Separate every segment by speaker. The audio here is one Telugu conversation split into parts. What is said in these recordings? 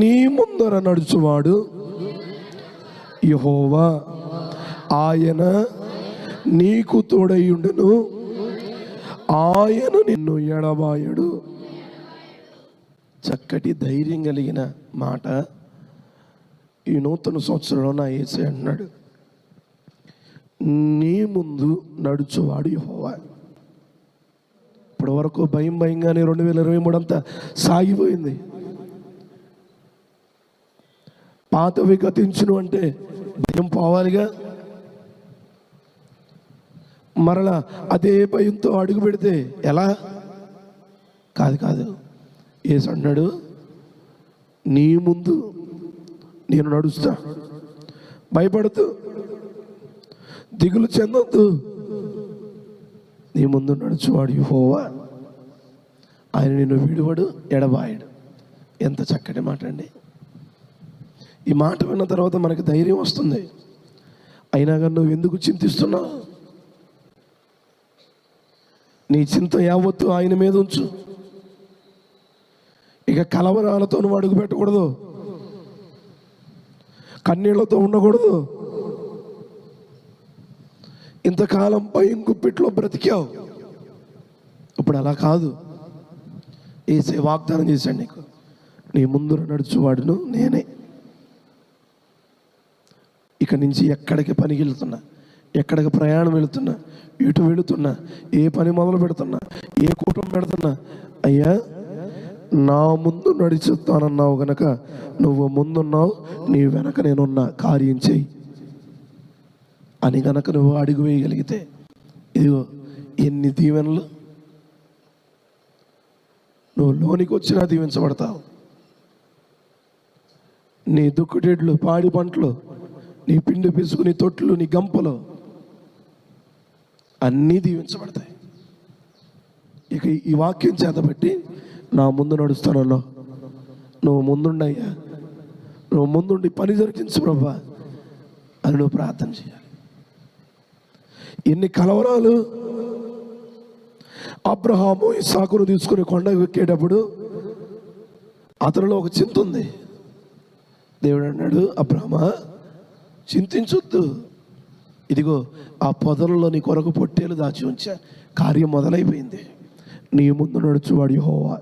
Speaker 1: నీ ముందర నడుచువాడు యెహోవా, ఆయన నీకు తోడైయుండును, ఆయన నిన్ను ఎడబాయడు. చక్కటి ధైర్యం కలిగిన మాట ఈ నూతన సంవత్సరంలో నా యేసయ్య అంటున్నాడు, నీ ముందు నడుచువాడు యెహోవా. ఇప్పటి వరకు భయంగానే 2023 అంతా సాగిపోయింది. పాతవి గతించును అంటే భయం పోవాలిగా. మరలా అదే భయంతో అడుగు పెడితే ఎలా? కాదు. యేసు అన్నాడు, నీ ముందు నేను నడుస్తా, భయపడుతూ దిగులు చెందొద్దు, నీ ముందు నడుచువాడు యెహోవా, ఆయన నిన్ను విడువడు, ఎడబాయడు. ఎంత చక్కటి మాట అండి. ఈ మాట విన్న తర్వాత మనకు ధైర్యం వస్తుంది. అయినా కానీ నువ్వు ఎందుకు చింతిస్తున్నావు? నీ చింత యావత్తు ఆయన మీద ఉంచు. ఇక కలవరాలతో నువ్వు అడుగు పెట్టకూడదు, కన్నీళ్లతో ఉండకూడదు. ఇంతకాలం భయం గుప్పిట్లో బ్రతికావు, ఇప్పుడు అలా కాదు. యేసే వాగ్దానం చేశాడు నీకు, నీ ముందు నడుచువాడును నేనే. ఇక నుంచి ఎక్కడికి పనికి వెళుతున్నా, ఎక్కడికి ప్రయాణం వెళుతున్నా, ఇటు వెళుతున్నా, ఏ పని మొదలు పెడుతున్నా, ఏ కూటం పెడుతున్నా, అయ్యా నా ముందు నడుచుతానన్నావు గనక నువ్వు ముందున్నావు, నీ వెనక నేనున్నా, కార్యం చేయి అని గనక నువ్వు అడుగు వేయగలిగితే, ఇదిగో ఎన్ని దీవెనలు. నువ్వు లోనికి వచ్చినా దీవించబడతావు. నీ దుక్కుటెడ్లు, పాడి పంటలు, నీ పిండి పిసుకు, నీ తొట్లు, నీ గంపలు అన్నీ దీవించబడతాయి. ఇక ఈ వాక్యం చేతబట్టి నా ముందు నడుస్తానన్నా, నువ్వు ముందుండయ్యా, నువ్వు ముందుండి పని జరిగించు ప్రభా అని నువ్వు ప్రార్థన చేయాలి. ఎన్ని కలవరాలు. అబ్రహాము ఇస్సాకును తీసుకుని కొండ ఎక్కేటప్పుడు అతనిలో ఒక చింత ఉంది. దేవుడు అన్నాడు, అబ్రహమా చింతించొద్దు, ఇదిగో ఆ పొదలలో నీ కొరకు పొట్టేలు దాచి ఉంచా, కార్యం మొదలైపోయింది. నీ ముందు నడుచువాడు యెహోవా,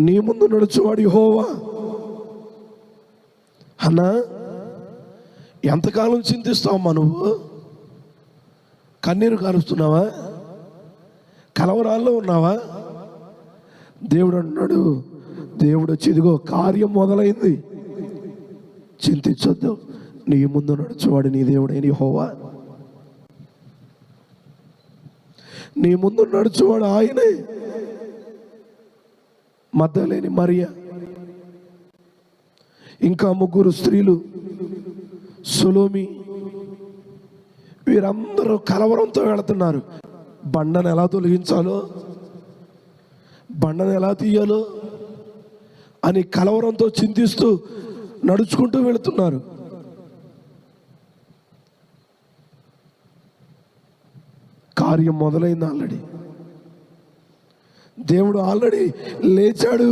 Speaker 1: నీ ముందు నడుచువాడు యెహోవా. అన్నా ఎంతకాలం చింతిస్తావమ్మా? నువ్వు కన్నీరు కారుస్తున్నావా? కలవరాల్లో ఉన్నావా? దేవుడు అన్నాడు, దేవుడు వచ్చి ఇదిగో కార్యం మొదలైంది, చింతించొద్దు, నీ ముందు నడుచువాడు నీ దేవుడైన యెహోవా. నీ ముందు నడుచువాడు ఆయనే. మగ్దలేని మరియ, ఇంకా 3 స్త్రీలు, సొలోమి, వీరందరూ కలవరంతో వెళుతున్నారు. బండను ఎలా తొలగించాలో, బండను ఎలా తీయాలో అని కలవరంతో చింతిస్తూ నడుచుకుంటూ వెళుతున్నారు. కార్యం మొదలైంది ఆల్రెడీ. దేవుడు ఆల్రెడీ లేచాడు.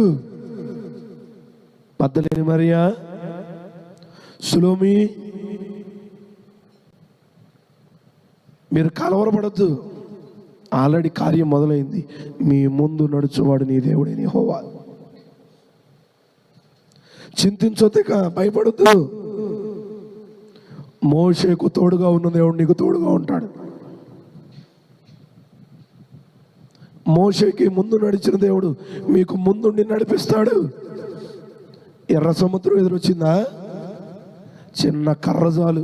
Speaker 1: మగ్దలేని మరియా, సొలోమి, మీరు కలవరపడద్దు, ఆల్రెడీ కార్యం మొదలైంది. మీ ముందు నడుచువాడు నీ దేవుడైన యెహోవా. చింతించొద్దిక, భయపడద్దు. మోషేకు తోడుగా ఉన్న దేవుడు నీకు తోడుగా ఉంటాడు. మోషేకి ముందు నడిచిన దేవుడు మీకు ముందుండి నడిపిస్తాడు. ఎర్ర సముద్రం ఎదురొచ్చిందా? చిన్న కర్రజాలు,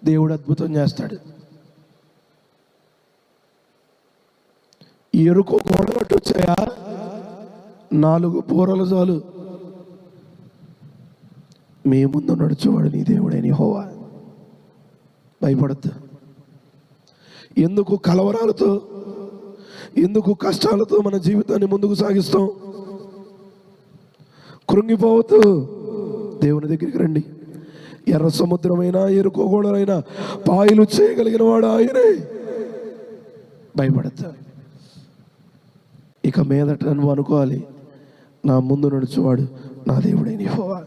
Speaker 1: దేవుడు అద్భుతం చేస్తాడు. ఎరుకో గోడగట్టు వచ్చాయా? 4 బూరల జాలు. మీ ముందు నడుచువాడు నీ దేవుడైన యెహోవా. భయపడద్దు. ఎందుకు కలవరాలతో, ఎందుకు కష్టాలతో మన జీవితాన్ని ముందుకు సాగిస్తాం? కృంగిపోవద్దు, దేవుని దగ్గరికి రండి. ఎర్ర సముద్రమైనా, ఎరుకో గోడలైనా పాయలు చేయగలిగిన వాడు ఆయనే. భయపడద్దు. ఇక మీదట నువ్వు అనుకోవాలి, నా ముందు నడుచువాడు నా దేవుడైన యెహోవా.